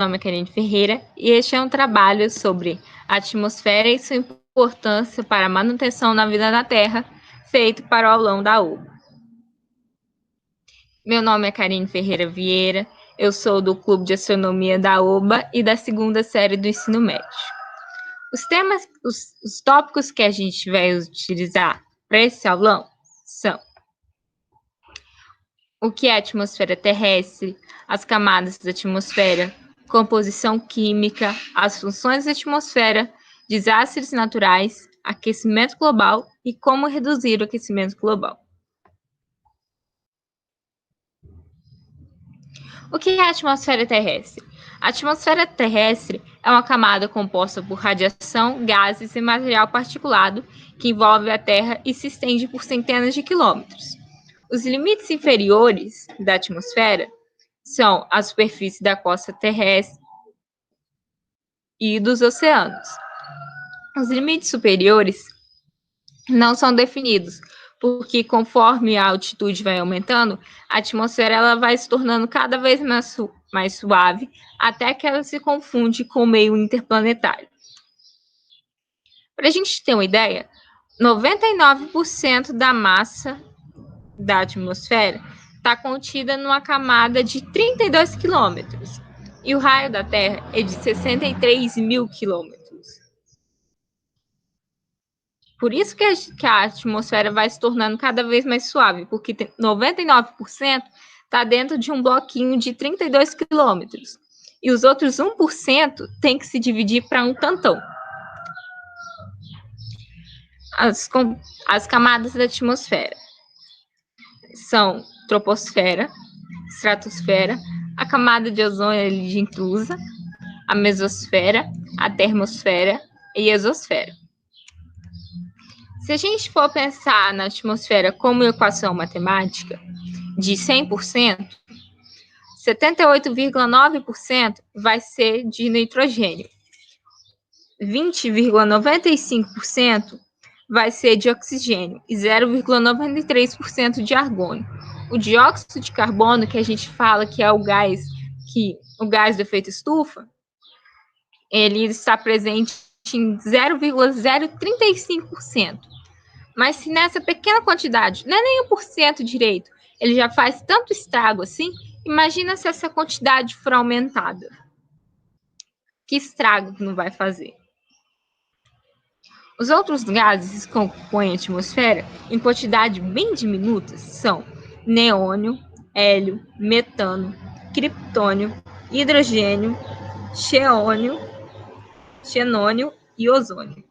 nome é Karine Ferreira e este é um trabalho sobre a atmosfera e sua importância para a manutenção na vida na Terra, feito para o aulão da UBA. Meu nome é Karine Ferreira Vieira, eu sou do Clube de Astronomia da UBA e da segunda série do ensino médio. Os tópicos que a gente vai utilizar para esse aulão são o que é a atmosfera terrestre, as camadas da atmosfera, composição química, as funções da atmosfera, desastres naturais, aquecimento global e como reduzir o aquecimento global. O que é a atmosfera terrestre? A atmosfera terrestre é uma camada composta por radiação, gases e material particulado que envolve a Terra e se estende por centenas de quilômetros. Os limites inferiores da atmosfera são a superfície da costa terrestre e dos oceanos. Os limites superiores não são definidos, porque conforme a altitude vai aumentando, a atmosfera ela vai se tornando cada vez mais suave, até que ela se confunde com o meio interplanetário. Para a gente ter uma ideia, 99% da massa da atmosfera está contida numa camada de 32 quilômetros, e o raio da Terra é de 63 mil quilômetros. Por isso que a atmosfera vai se tornando cada vez mais suave, porque 99% está dentro de um bloquinho de 32 quilômetros, e os outros 1% tem que se dividir para um tantão. As camadas da atmosfera são troposfera, estratosfera, a camada de ozônio de intrusa, a mesosfera, a termosfera e a exosfera. Se a gente for pensar na atmosfera como equação matemática de 100%, 78,9% vai ser de nitrogênio, 20,95% vai ser de oxigênio e 0,93% de argônio. O dióxido de carbono, que a gente fala que é o gás do efeito estufa, ele está presente em 0,035%. Mas se nessa pequena quantidade, não é nem 1% direito, ele já faz tanto estrago assim, imagina se essa quantidade for aumentada. Que estrago que não vai fazer? Os outros gases que compõem a atmosfera, em quantidade bem diminutas, são neônio, hélio, metano, criptônio, hidrogênio, xenônio e ozônio.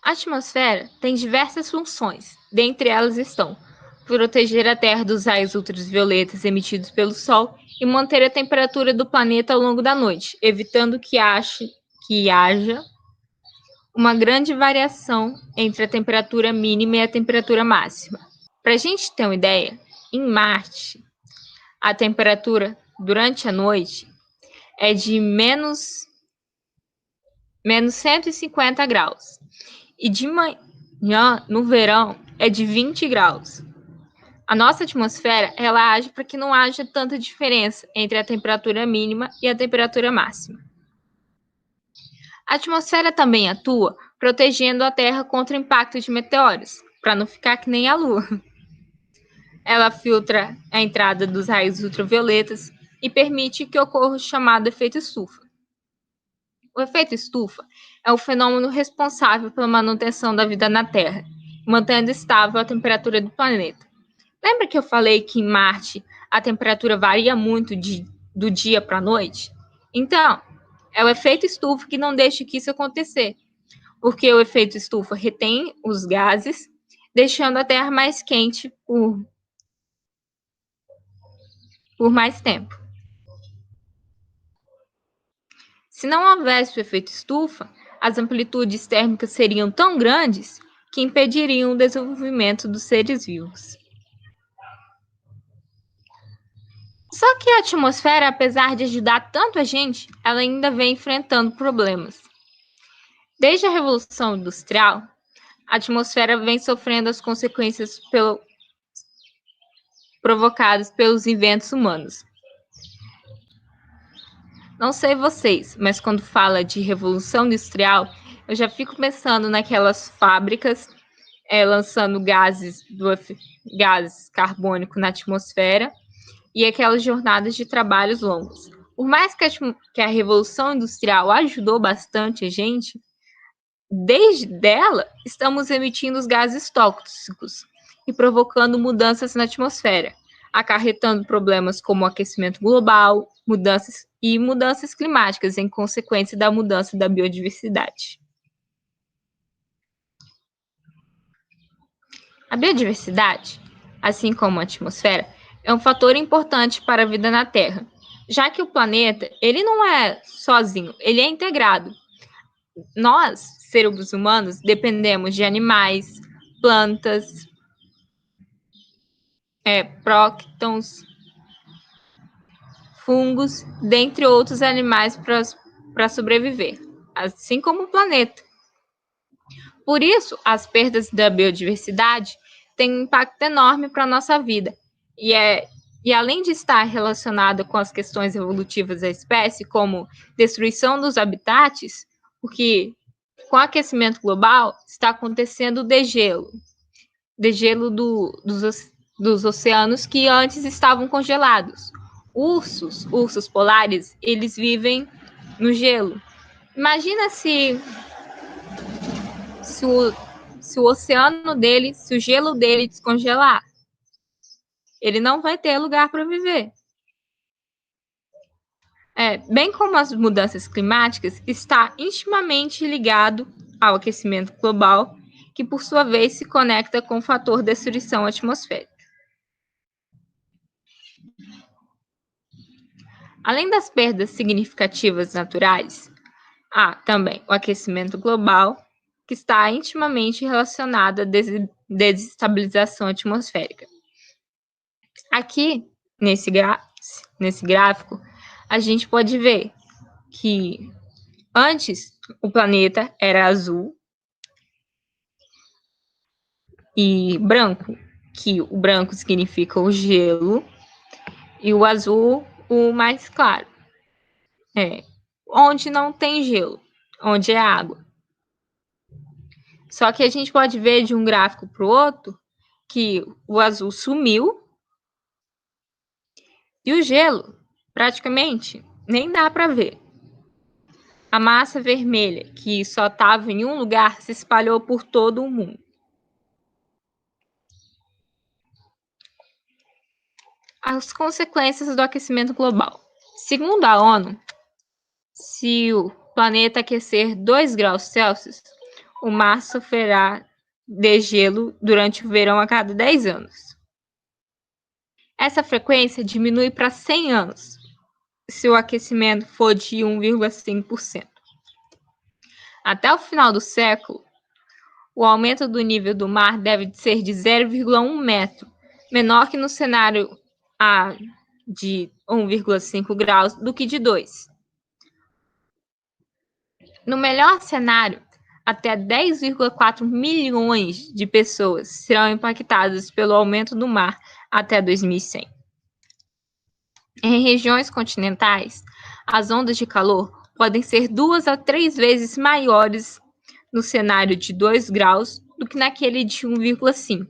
A atmosfera tem diversas funções, dentre elas estão proteger a Terra dos raios ultravioletas emitidos pelo Sol e manter a temperatura do planeta ao longo da noite, evitando que haja uma grande variação entre a temperatura mínima e a temperatura máxima. Para a gente ter uma ideia, em Marte, a temperatura durante a noite é de menos 150 graus. E de manhã, no verão, é de 20 graus. A nossa atmosfera, ela age para que não haja tanta diferença entre a temperatura mínima e a temperatura máxima. A atmosfera também atua protegendo a Terra contra o impacto de meteoros, para não ficar que nem a Lua. Ela filtra a entrada dos raios ultravioletas e permite que ocorra o chamado efeito estufa. O efeito estufa é o fenômeno responsável pela manutenção da vida na Terra, mantendo estável a temperatura do planeta. Lembra que eu falei que em Marte a temperatura varia muito do dia para a noite? Então, é o efeito estufa que não deixa que isso acontecer, porque o efeito estufa retém os gases, deixando a Terra mais quente por mais tempo. Se não houvesse o efeito estufa, as amplitudes térmicas seriam tão grandes que impediriam o desenvolvimento dos seres vivos. Só que a atmosfera, apesar de ajudar tanto a gente, ela ainda vem enfrentando problemas. Desde a Revolução Industrial, a atmosfera vem sofrendo as consequências provocadas pelos inventos humanos. Não sei vocês, mas quando fala de revolução industrial, eu já fico pensando naquelas fábricas lançando gases carbônico na atmosfera e aquelas jornadas de trabalhos longos. Por mais que a Revolução Industrial ajudou bastante a gente, desde dela estamos emitindo os gases tóxicos e provocando mudanças na atmosfera, acarretando problemas como aquecimento global, mudanças climáticas em consequência da mudança da biodiversidade. A biodiversidade, assim como a atmosfera, é um fator importante para a vida na Terra, já que o planeta ele não é sozinho, ele é integrado. Nós, seres humanos, dependemos de animais, plantas, prótons, fungos, dentre outros animais para sobreviver, assim como o planeta. Por isso, as perdas da biodiversidade têm um impacto enorme para a nossa vida. E além de estar relacionada com as questões evolutivas da espécie, como destruição dos habitats, porque com o aquecimento global está acontecendo o degelo dos oceanos que antes estavam congelados. Ursos polares, eles vivem no gelo. Imagina se o oceano dele, se o gelo dele descongelar, ele não vai ter lugar para viver. Bem como as mudanças climáticas, está intimamente ligado ao aquecimento global, que por sua vez se conecta com o fator destruição atmosférica. Além das perdas significativas naturais, há também o aquecimento global, que está intimamente relacionado à desestabilização atmosférica. Aqui, nesse gráfico, a gente pode ver que antes o planeta era azul e branco, que o branco significa o gelo e o azul o mais claro. Onde não tem gelo, onde é água. Só que a gente pode ver de um gráfico para o outro que o azul sumiu e o gelo praticamente nem dá para ver. A massa vermelha, que só estava em um lugar, se espalhou por todo o mundo. As consequências do aquecimento global. Segundo a ONU, se o planeta aquecer 2 graus Celsius, o mar sofrerá degelo durante o verão a cada 10 anos. Essa frequência diminui para 100 anos, se o aquecimento for de 1,5%. Até o final do século, o aumento do nível do mar deve ser de 0,1 metro, menor que no cenário A de 1,5 graus do que de 2. No melhor cenário, até 10,4 milhões de pessoas serão impactadas pelo aumento do mar até 2100. Em regiões continentais, as ondas de calor podem ser 2 a 3 vezes maiores no cenário de 2 graus do que naquele de 1,5.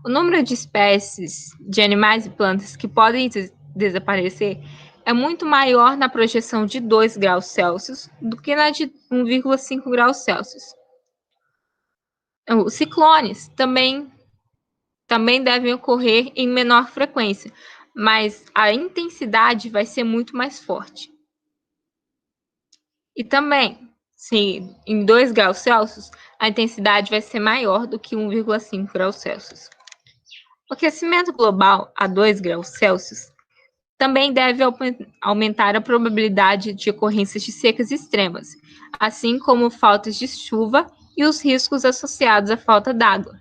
O número de espécies de animais e plantas que podem desaparecer é muito maior na projeção de 2 graus Celsius do que na de 1,5 graus Celsius. Os ciclones também devem ocorrer em menor frequência, mas a intensidade vai ser muito mais forte. E também, se em 2 graus Celsius, a intensidade vai ser maior do que 1,5 graus Celsius. O aquecimento global a 2 graus Celsius também deve aumentar a probabilidade de ocorrências de secas extremas, assim como faltas de chuva e os riscos associados à falta d'água.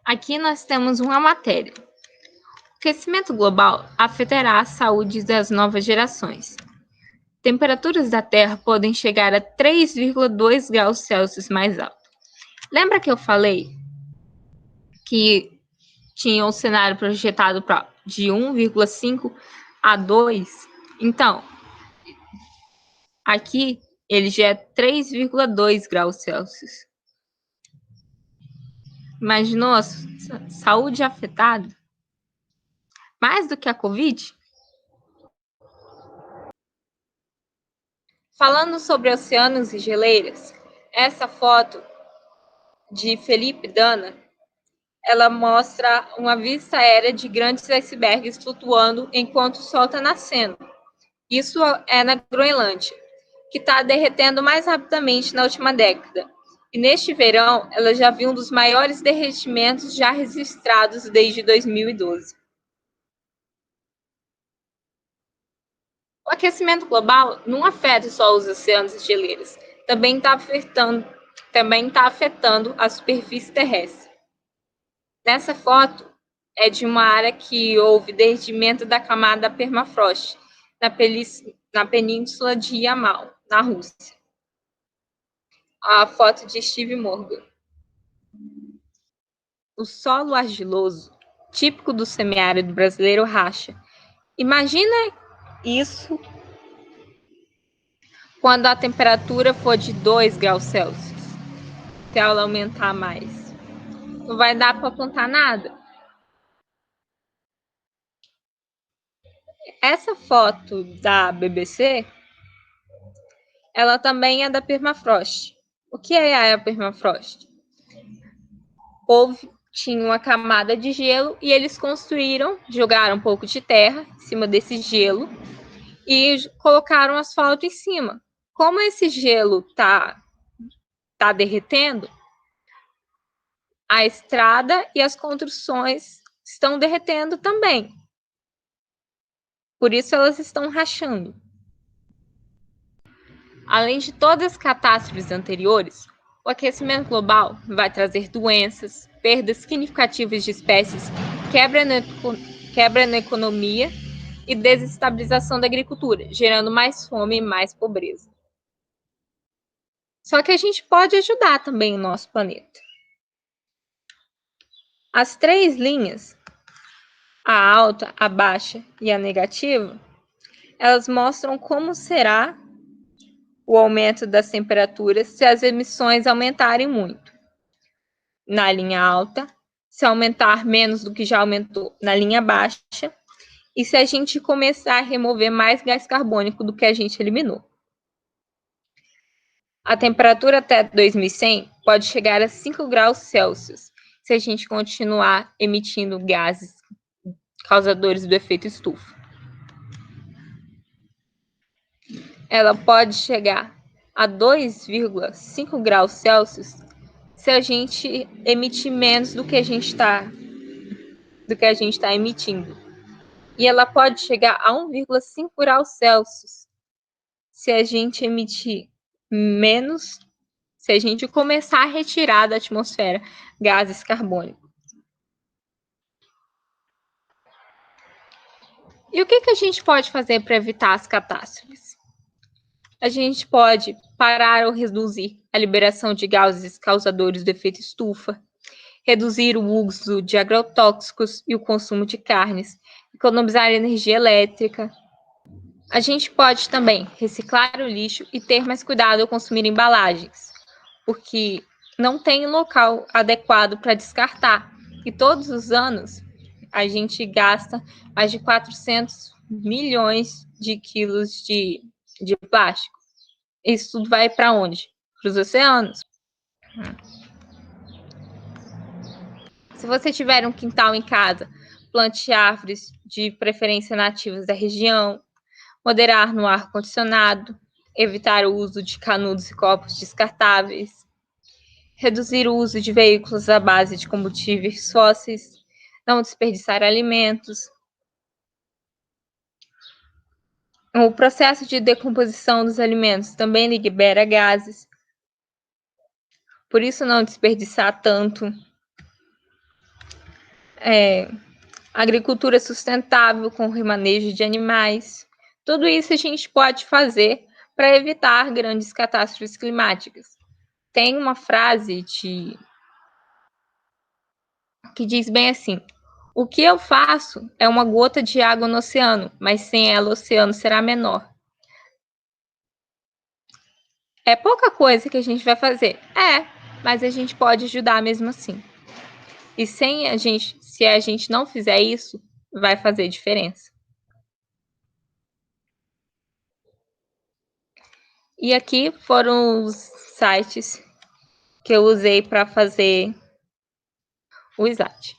Aqui nós temos uma matéria. O aquecimento global afetará a saúde das novas gerações. Temperaturas da Terra podem chegar a 3,2 graus Celsius mais alto. Lembra que eu falei que tinha um cenário projetado para de 1,5 a 2, então, aqui ele já é 3,2 graus Celsius. Imaginou a saúde afetada? Mais do que a Covid? Falando sobre oceanos e geleiras, essa foto de Felipe Dana, ela mostra uma vista aérea de grandes icebergs flutuando enquanto o sol está nascendo. Isso é na Groenlândia, que está derretendo mais rapidamente na última década. E neste verão, ela já viu um dos maiores derretimentos já registrados desde 2012. O aquecimento global não afeta só os oceanos e geleiras, também está afetando a superfície terrestre. Nessa foto é de uma área que houve derretimento da camada permafrost na península de Yamal, na Rússia. A foto de Steve Morgan. O solo argiloso, típico do semiárido brasileiro, racha. Imagina isso quando a temperatura for de 2 graus Celsius, se ela aumentar mais. Não vai dar para plantar nada. Essa foto da BBC, ela também é da permafrost. O que é a permafrost? Tinha uma camada de gelo e eles jogaram um pouco de terra em cima desse gelo e colocaram asfalto em cima. Como esse gelo tá derretendo, a estrada e as construções estão derretendo também. Por isso elas estão rachando. Além de todas as catástrofes anteriores, o aquecimento global vai trazer doenças, perdas significativas de espécies, quebra na economia e desestabilização da agricultura, gerando mais fome e mais pobreza. Só que a gente pode ajudar também o nosso planeta. As 3 linhas, a alta, a baixa e a negativa, elas mostram como será o aumento das temperaturas se as emissões aumentarem muito. Na linha alta, se aumentar menos do que já aumentou na linha baixa, e se a gente começar a remover mais gás carbônico do que a gente eliminou. A temperatura até 2100 pode chegar a 5 graus Celsius se a gente continuar emitindo gases causadores do efeito estufa. Ela pode chegar a 2,5 graus Celsius se a gente emitir menos do que a gente está emitindo. E ela pode chegar a 1,5 graus Celsius se a gente emitir menos, se a gente começar a retirar da atmosfera gases carbônicos. E o que a gente pode fazer para evitar as catástrofes? A gente pode parar ou reduzir a liberação de gases causadores do efeito estufa, reduzir o uso de agrotóxicos e o consumo de carnes, economizar energia elétrica. A gente pode também reciclar o lixo e ter mais cuidado ao consumir embalagens, porque não tem local adequado para descartar. E todos os anos a gente gasta mais de 400 milhões de quilos de plástico. Isso tudo vai para onde? Para os oceanos. Se você tiver um quintal em casa, plante árvores de preferência nativas da região, moderar no ar-condicionado, evitar o uso de canudos e copos descartáveis, reduzir o uso de veículos à base de combustíveis fósseis, não desperdiçar alimentos. O processo de decomposição dos alimentos também libera gases, por isso não desperdiçar tanto. Agricultura sustentável com remanejo de animais. Tudo isso a gente pode fazer para evitar grandes catástrofes climáticas. Tem uma frase que diz bem assim: O que eu faço é uma gota de água no oceano, mas sem ela o oceano será menor. É pouca coisa que a gente vai fazer. Mas a gente pode ajudar mesmo assim. E se a gente não fizer isso, vai fazer diferença. E aqui foram os sites que eu usei para fazer o slide.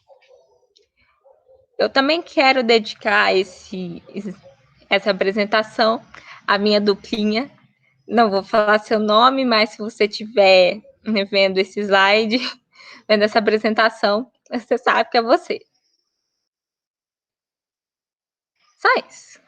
Eu também quero dedicar essa apresentação à minha duplinha. Não vou falar seu nome, mas se você estiver vendo esse slide, vendo essa apresentação, você sabe que é você. Só isso.